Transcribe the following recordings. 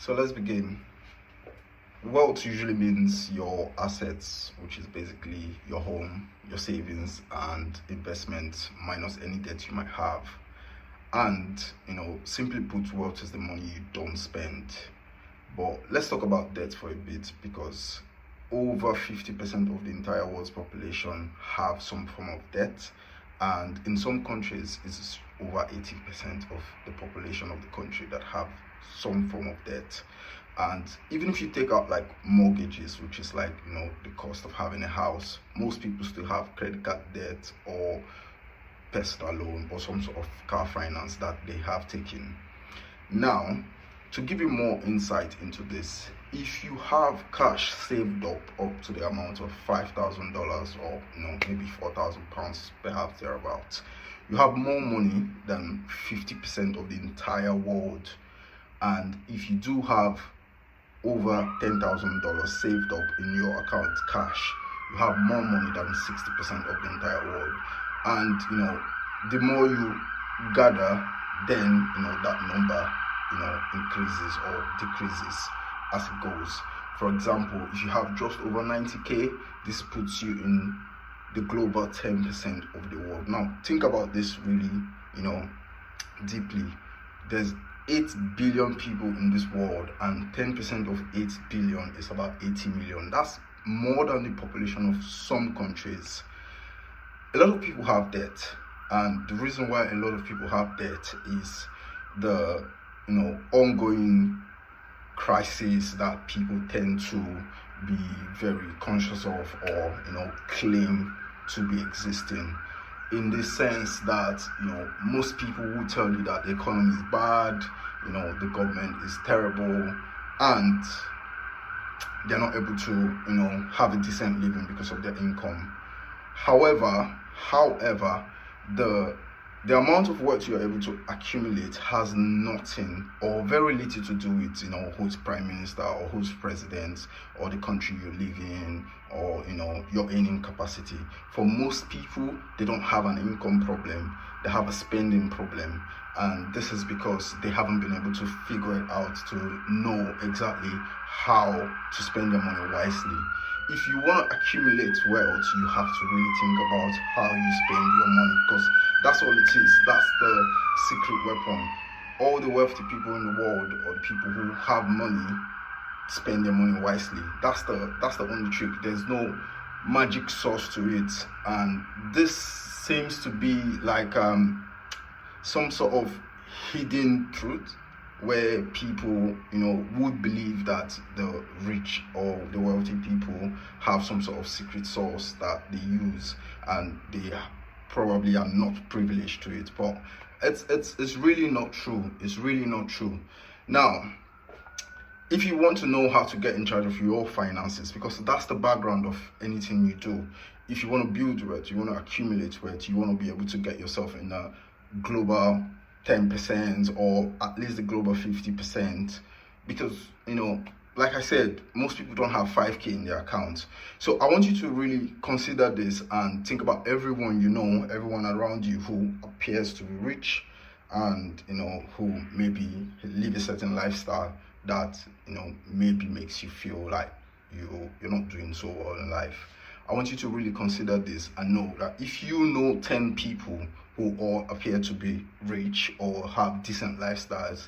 So let's begin. Wealth usually means your assets, which is basically your home, your savings and investments minus any debt you might have. And simply put, wealth is the money you don't spend. But let's talk about debt for a bit, because over 50% of the entire world's population have some form of debt, and in some countries it's over 80% of the population of the country that have some form of debt. And even if you take out like mortgages, which is like the cost of having a house, most people still have credit card debt or personal loan or some sort of car finance that they have taken. Now, to give you more insight into this, if you have cash saved up to the amount of $5,000 or maybe £4,000 perhaps thereabouts, you have more money than 50% of the entire world. And if you do have over $10,000 saved up in your account cash, you have more money than 60% of the entire world. And the more you gather, then that number increases or decreases as it goes. For example, if you have just over 90k, this puts you in the global 10% of the world. Now think about this really deeply. There's 8 billion people in this world, and 10% of 8 billion is about 80 million. That's more than the population of some countries. A lot of people have debt, and the reason why a lot of people have debt is the ongoing crisis that people tend to be very conscious of, or claim to be existing, in the sense that most people will tell you that the economy is bad, the government is terrible, and they're not able to have a decent living because of their income. However, the amount of wealth you're able to accumulate has nothing or very little to do with who's prime minister or who's president or the country you live in, or your earning capacity. For most people, they don't have an income problem, they have a spending problem. And this is because they haven't been able to figure it out to know exactly how to spend their money wisely. If you want to accumulate wealth, you have to really think about how you spend your money, because that's all it is. That's the secret weapon. All the wealthy people in the world, or the people who have money, spend their money wisely. That's the only trick. There's no magic sauce to it. And this seems to be like some sort of hidden truth, where people would believe that the rich or the wealthy people have some sort of secret sauce that they use, and they probably are not privileged to it. But it's really not true. It's really not true. Now, if you want to know how to get in charge of your finances, because that's the background of anything you do, if you want to build wealth, you want to accumulate wealth, you want to be able to get yourself in a global 10% or at least the global 50%, because like I said, most people don't have 5k in their account. So I want you to really consider this and think about everyone everyone around you who appears to be rich, and who maybe live a certain lifestyle that maybe makes you feel like you're not doing so well in life. I want you to really consider this and know that if you know 10 people who all appear to be rich or have decent lifestyles,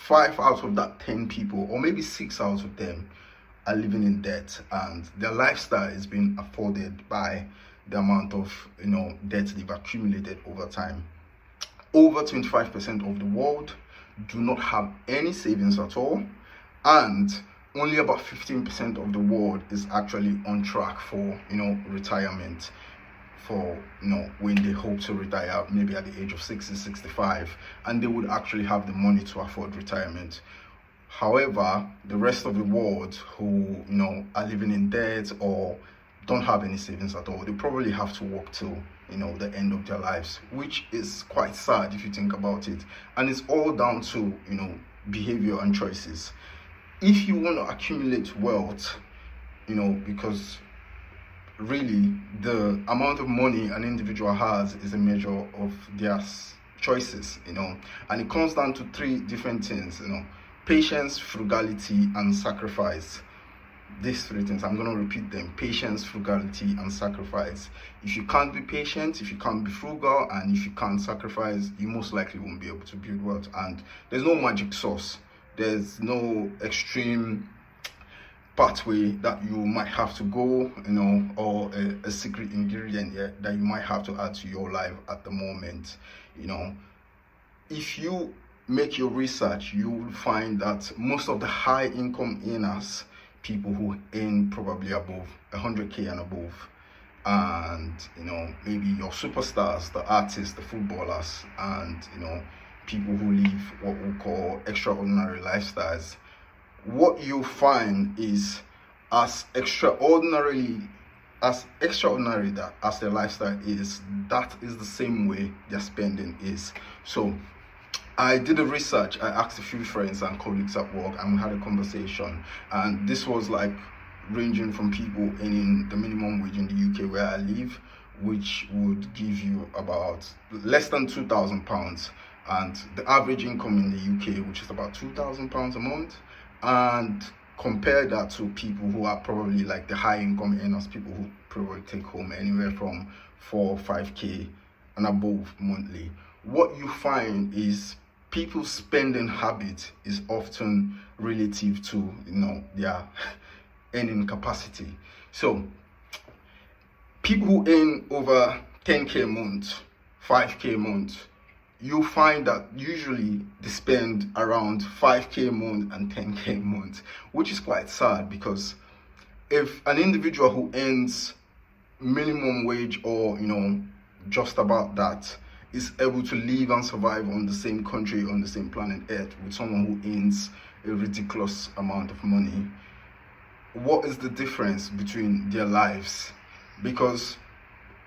5 out of that 10 people, or maybe 6 out of them, are living in debt, and their lifestyle is being afforded by the amount of debt they've accumulated over time. Over 25% of the world do not have any savings at all, and only about 15% of the world is actually on track for retirement, for when they hope to retire, maybe at the age of 60, 65, and they would actually have the money to afford retirement. However, the rest of the world who are living in debt or don't have any savings at all, they probably have to work till the end of their lives, which is quite sad if you think about it. And it's all down to behavior and choices. If you want to accumulate wealth, because really the amount of money an individual has is a measure of their choices, and it comes down to three different things, patience, frugality, and sacrifice. These three things, I'm going to repeat them: patience, frugality, and sacrifice. If you can't be patient, if you can't be frugal, and if you can't sacrifice, you most likely won't be able to build wealth. And there's no magic sauce, there's no extreme pathway that you might have to go, or a secret ingredient that you might have to add to your life at the moment. If you make your research, you will find that most of the high income earners, people who earn probably above 100k and above, and maybe your superstars, the artists, the footballers, and people who live what we call extraordinary lifestyles, what you find is as extraordinary that as their lifestyle is, that is the same way their spending is. So I did a research. I asked a few friends and colleagues at work, and we had a conversation, and this was like ranging from people earning the minimum wage in the UK where I live, which would give you about less than £2,000, and the average income in the UK, which is about £2,000 a month, and compare that to people who are probably like the high income earners, people who probably take home anywhere from 4 or 5k and above monthly. What you find is people's spending habit is often relative to their earning capacity. So people who earn over 10k a month, 5k a month, you find that usually they spend around 5k a month and 10k a month, which is quite sad, because if an individual who earns minimum wage or just about that is able to live and survive on the same country, on the same planet Earth, with someone who earns a ridiculous amount of money, what is the difference between their lives? Because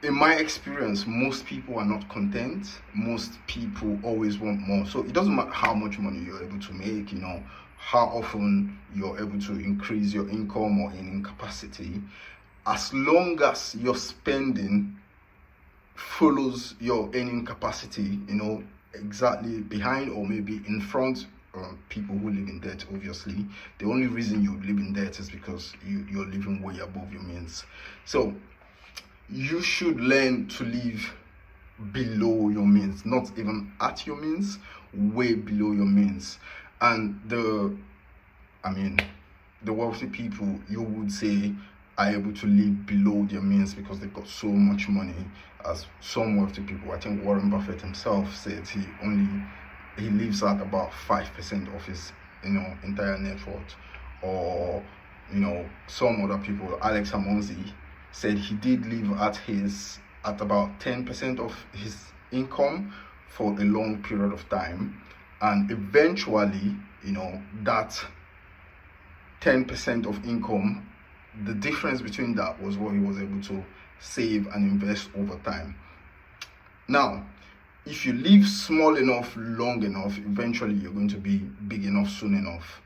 in my experience, most people are not content. Most people always want more. So it doesn't matter how much money you're able to make, how often you're able to increase your income or earning capacity, as long as your spending follows your earning capacity, exactly behind or maybe in front. People who live in debt, obviously, the only reason you live in debt is because you're living way above your means. So you should learn to live below your means, not even at your means, way below your means. And the wealthy people, you would say, are able to live below their means because they've got so much money. As some wealthy people, I think Warren Buffett himself said he lives at about 5% of his entire net worth. Or some other people, Alex Hamonzi, said he did live at about 10% of his income for a long period of time, and eventually that 10% of income, the difference between that was what he was able to save and invest over time. Now, if you live small enough, long enough, eventually you're going to be big enough soon enough.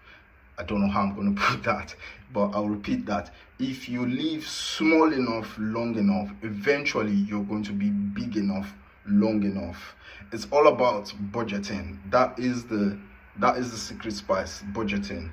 I don't know how I'm going to put that, but I'll repeat that. If you live small enough, long enough, eventually you're going to be big enough, long enough. It's all about budgeting. That is the secret spice, budgeting.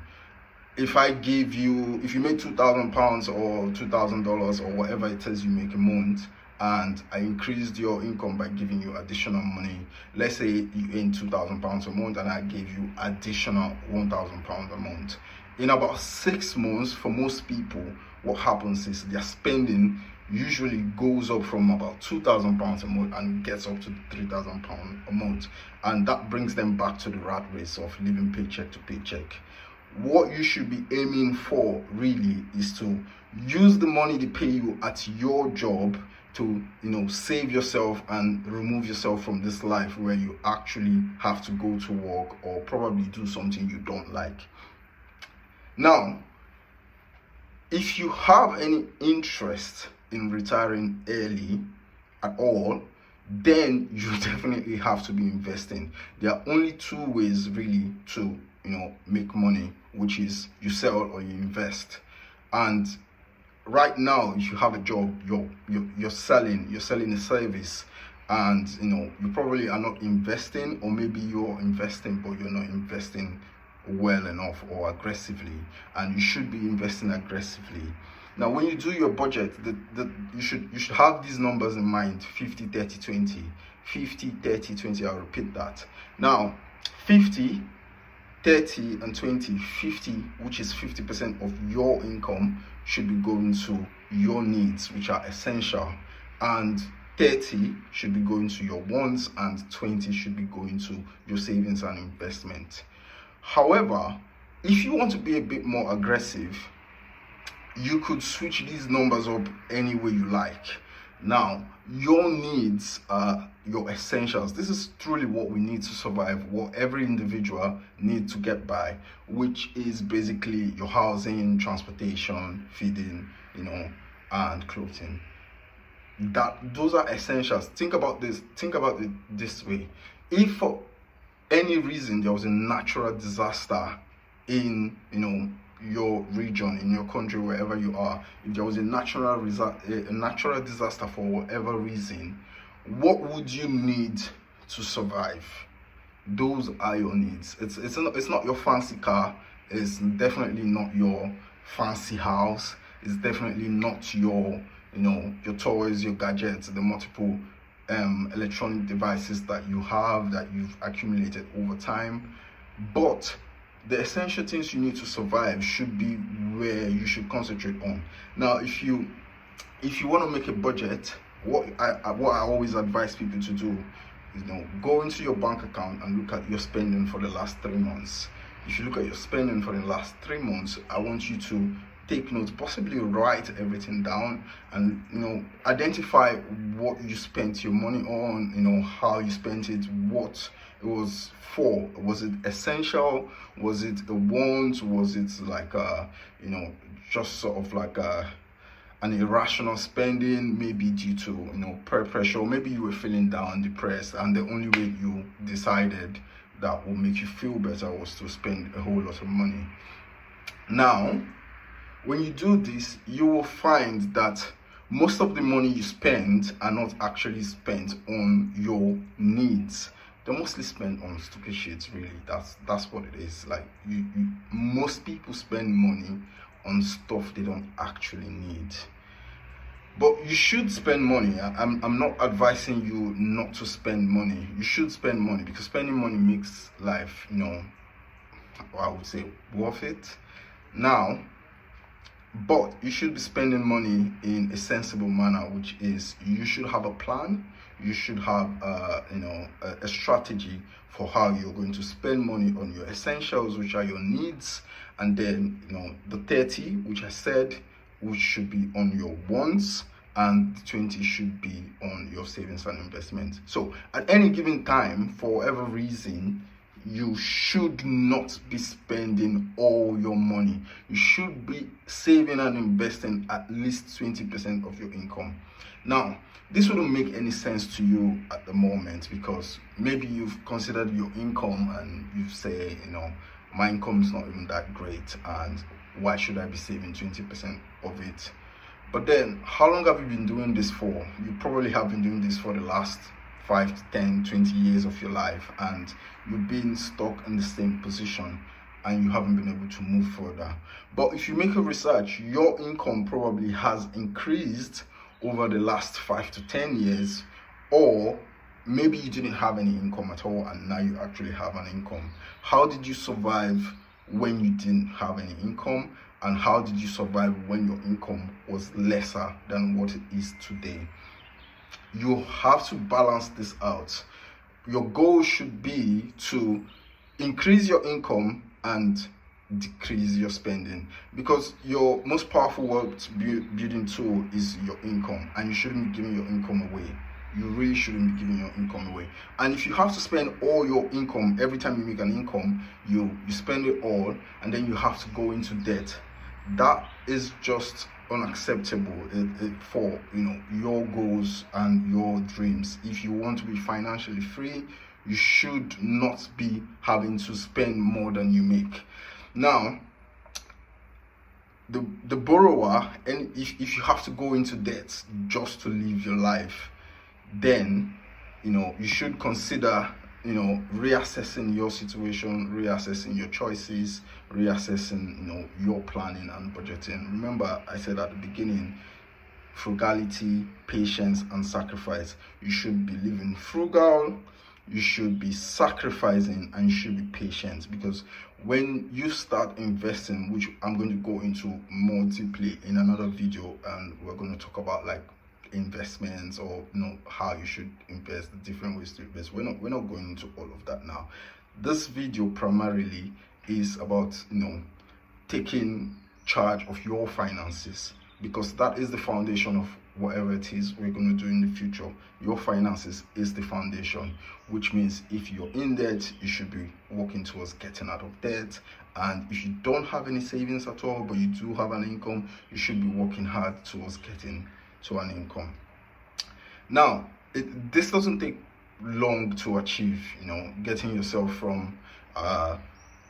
If you make £2,000 or $2,000 or whatever it is you make a month, and I increased your income by giving you additional money, let's say you earn £2,000 a month and I gave you additional £1,000 a month. In about 6 months, for most people, what happens is their spending usually goes up from about £2,000 a month and gets up to £3,000 a month, and that brings them back to the rat race of living paycheck to paycheck. What you should be aiming for really is to use the money they pay you at your job to save yourself and remove yourself from this life where you actually have to go to work or probably do something you don't like. Now, if you have any interest in retiring early at all, then you definitely have to be investing. There are only 2 ways really to make money, which is you sell or you invest. And right now, if you have a job, you're selling a service, and you probably are not investing, or maybe you're investing but you're not investing well enough or aggressively, and you should be investing aggressively. Now when you do your budget, you should have these numbers in mind: 50 30 20, 50 30 20. I'll repeat that. Now 50, 30 and 20. 50, which is 50% of your income, should be going to your needs, which are essential, and 30 should be going to your wants, and 20 should be going to your savings and investment. However, if you want to be a bit more aggressive, you could switch these numbers up any way you like. Now, your needs are your essentials. This is truly what we need to survive, what every individual needs to get by, which is basically your housing, transportation, feeding, and clothing. Those are essentials. Think about it this way: if for any reason there was a natural disaster in your region, in your country, wherever you are, if there was a natural disaster for whatever reason, what would you need to survive? Those are your needs. It's not your fancy car. It's definitely not your fancy house. It's definitely not your your toys, your gadgets, the multiple electronic devices that you've accumulated over time. But the essential things you need to survive should be where you should concentrate on. Now, if you want to make a budget, what I always advise people to do is go into your bank account and look at your spending for the last 3 months. If you look at your spending for the last 3 months, I want you to take notes, possibly write everything down, and identify what you spent your money on, how you spent it, what it was for. Was it essential? Was it a want? Was it like just sort of like an irrational spending, maybe due to peer pressure? Maybe you were feeling down, depressed, and the only way you decided that will make you feel better was to spend a whole lot of money. Now, when you do this, you will find that most of the money you spend are not actually spent on your needs. They're mostly spent on stupid shit, really. That's what it is. Like most people spend money on stuff they don't actually need. But you should spend money. I'm not advising you not to spend money. You should spend money, because spending money makes life, I would say, worth it. Now, but you should be spending money in a sensible manner, which is you should have a plan. You should have a strategy for how you're going to spend money on your essentials, which are your needs, and then the 30, which I said, which should be on your wants, and the 20 should be on your savings and investment. So at any given time, for whatever reason, you should not be spending all your money. You should be saving and investing at least 20% of your income. Now, this wouldn't make any sense to you at the moment, because maybe you've considered your income and you say, my income is not even that great, and why should I be saving 20% of it? But then, how long have you been doing this for? You probably have been doing this for the last 5 to 10, 20 years of your life, and you've been stuck in the same position and you haven't been able to move further. But if you make a research, your income probably has increased over the last 5 to 10 years, or maybe you didn't have any income at all and now you actually have an income. How did you survive when you didn't have any income, and how did you survive when your income was lesser than what it is today? You have to balance this out. Your goal should be to increase your income and decrease your spending, because your most powerful wealth building tool is your income, and you shouldn't be giving your income away. You really shouldn't be giving your income away. And if you have to spend all your income every time you make an income, you spend it all, and then you have to go into debt. That is just unacceptable for your goals and your dreams. If you want to be financially free, you should not be having to spend more than you make. Now, the borrower, and if you have to go into debt just to live your life, then you should consider reassessing your situation, reassessing your choices, reassessing your planning and budgeting. Remember, I said at the beginning, frugality, patience, and sacrifice. You should be living frugal, you should be sacrificing, and you should be patient, because when you start investing, which I'm going to go into more deeply in another video, and we're going to talk about like investments, or how you should invest, the different ways to invest. We're not going into all of that now. This video primarily is about taking charge of your finances, because that is the foundation of whatever it is we're going to do in the future. Your finances is the foundation, which means if you're in debt, you should be working towards getting out of debt. And if you don't have any savings at all, but you do have an income, you should be working hard towards getting to an income. Now, this doesn't take long to achieve, getting yourself from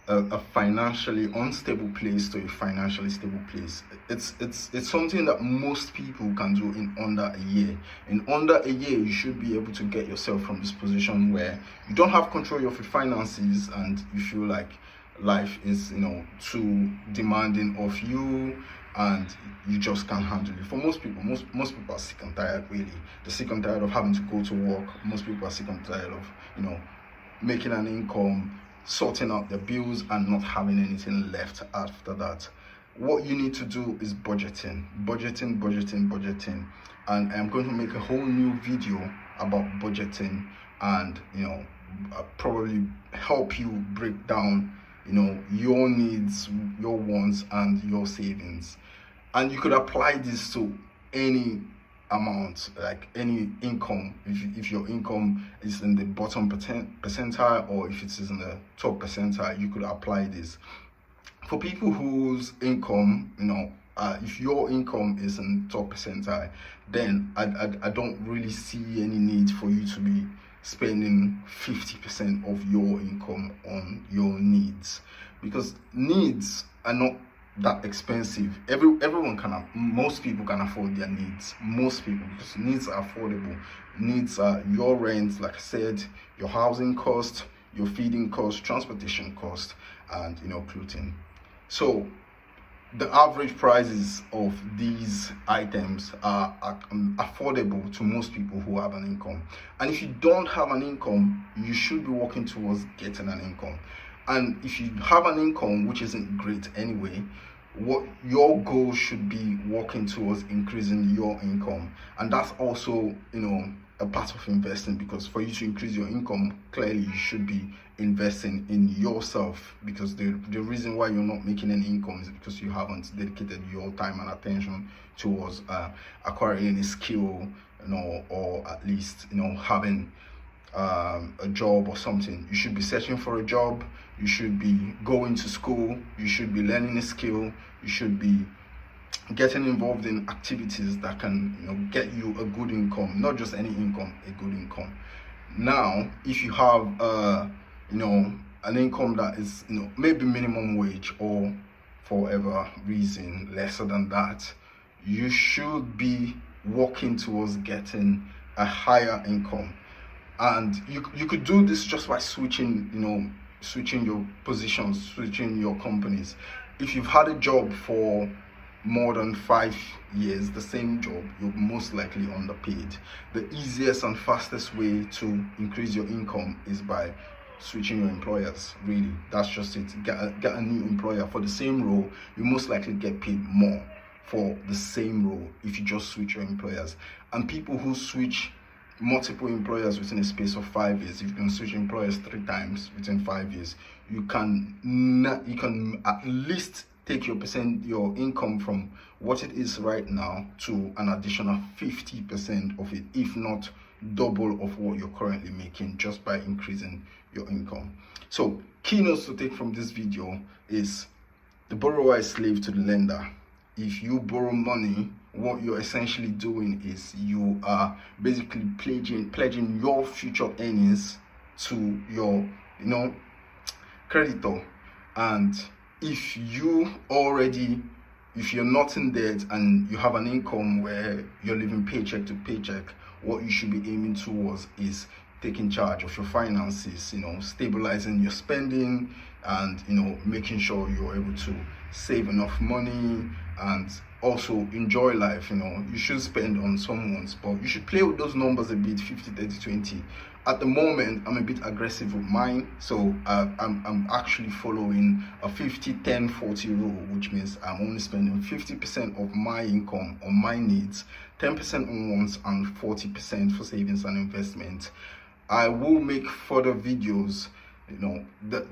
a financially unstable place to a financially stable place. It's something that most people can do in under a year. In under a year, you should be able to get yourself from this position where you don't have control of your finances and you feel like life is too demanding of you and you just can't handle it. For most people, most people are sick and tired, really. They're sick and tired of having to go to work. Most people are sick and tired of making an income, sorting out their bills, and not having anything left after that. What you need to do is budgeting. And I'm going to make a whole new video about budgeting, and probably help you break down your needs, your wants, and your savings. And you could apply this to any amount, like any income. If your income is in the bottom percentile, or if it is in the top percentile, you could apply this. For people whose income, if your income is in top percentile, then I don't really see any need for you to be spending 50% of your income on your needs, because needs are not that expensive. Most people can afford their needs. Most people, because needs are affordable. Needs are your rent, like I said, your housing cost, your feeding cost, transportation cost, and clothing. So the average prices of these items are affordable to most people who have an income. And if you don't have an income, you should be working towards getting an income. And if you have an income which isn't great anyway, what your goal should be working towards increasing your income. And that's also a part of investing, because for you to increase your income, clearly you should be investing in yourself, because the reason why you're not making any income is because you haven't dedicated your time and attention towards acquiring any skill, or at least having a job or something. You should be searching for a job, you should be going to school, you should be learning a skill, you should be getting involved in activities that can get you a good income, not just any income, a good income. Now, if you have an income that is maybe minimum wage, or for whatever reason lesser than that, you should be working towards getting a higher income. And you could do this just by switching your positions, switching your companies. If you've had a job for more than 5 years, the same job, you're most likely underpaid. The easiest and fastest way to increase your income is by switching your employers. Really, that's just it. Get a new employer for the same role. You most likely get paid more for the same role if you just switch your employers. And people who switch multiple employers within a space of 5 years, if you can switch employers 3 times within 5 years, you can at least take your income from what it is right now to an additional 50% of it, if not double of what you're currently making, just by increasing your income. So key notes to take from this video is: the borrower is slave to the lender. If you borrow money, what you're essentially doing is you are basically pledging your future earnings to your creditor. And if you're not in debt and you have an income where you're living paycheck to paycheck, what you should be aiming towards is taking charge of your finances, stabilizing your spending, and making sure you're able to save enough money and also enjoy life. You should spend on someone's, but you should play with those numbers a bit, 50, 30, 20. At the moment, I'm a bit aggressive with mine, so I'm actually following a 50, 10, 40 rule, which means I'm only spending 50% of my income on my needs, 10% on wants, and 40% for savings and investment. I will make further videos. The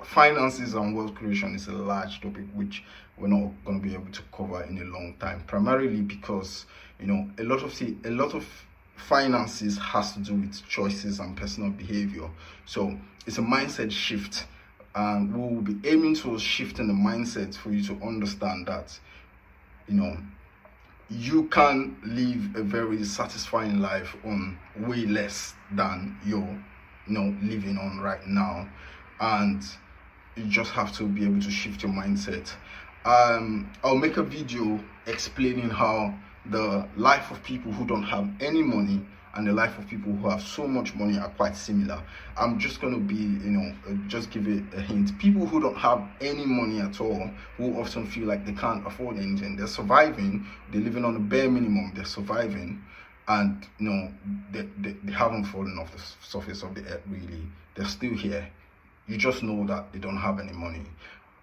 finances and wealth creation is a large topic which we're not going to be able to cover in a long time, primarily because a lot of finances has to do with choices and personal behavior. So it's a mindset shift, and we will be aiming towards shifting the mindset for you to understand that you can live a very satisfying life on way less than you're living on right now, and you just have to be able to shift your mindset. I'll make a video explaining how the life of people who don't have any money and the life of people who have so much money are quite similar. I'm just going to be, just give it a hint. People who don't have any money at all, who often feel like they can't afford anything, they're surviving, they're living on the bare minimum, they're surviving, and they haven't fallen off the surface of the earth really. They're still here. You just know that they don't have any money.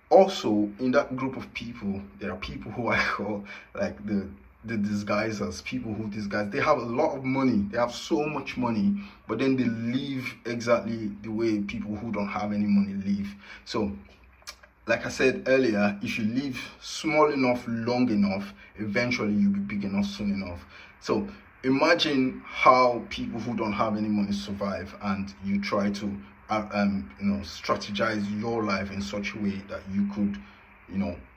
Also, in that group of people, there are people who I call like the disguisers, people who disguise. They have a lot of money, they have so much money, but then they live exactly the way people who don't have any money live. So like I said earlier, if you live small enough, long enough, eventually you'll be big enough soon enough. So imagine how people who don't have any money survive, and you try to strategize your life in such a way that you could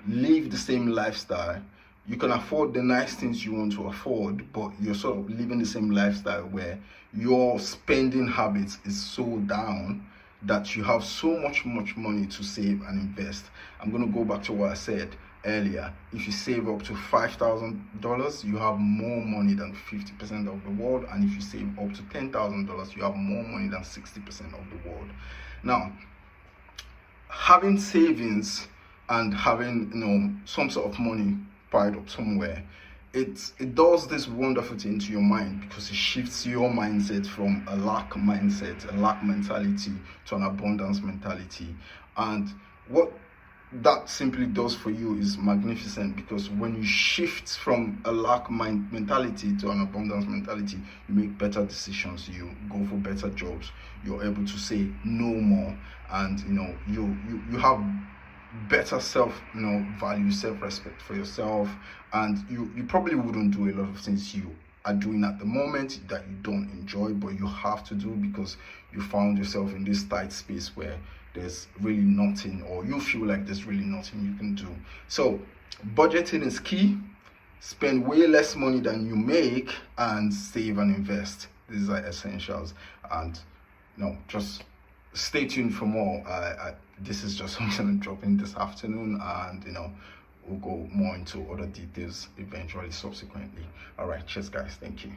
live the same lifestyle. You can afford the nice things you want to afford, but you're sort of living the same lifestyle where your spending habits is so down that you have so much money to save and invest. I'm going to go back to what I said earlier. If you save up to $5,000, you have more money than 50% of the world, and if you save up to $10,000, you have more money than 60% of the world. Now, having savings and having some sort of money piled up somewhere, it does this wonderful thing to your mind, because it shifts your mindset from a lack mindset, a lack mentality, to an abundance mentality. And what that simply does for you is magnificent, because when you shift from a lack mentality to an abundance mentality, you make better decisions, you go for better jobs, you're able to say no more, and you have better value, self-respect for yourself, and you probably wouldn't do a lot of things you are doing at the moment that you don't enjoy, but you have to do because you found yourself in this tight space where there's really nothing, or you feel like there's really nothing you can do. So budgeting is key. Spend way less money than you make, and save and invest. These are essentials. And just stay tuned for more. This is just something I'm dropping this afternoon, and we'll go more into other details eventually subsequently. All right, cheers guys, thank you.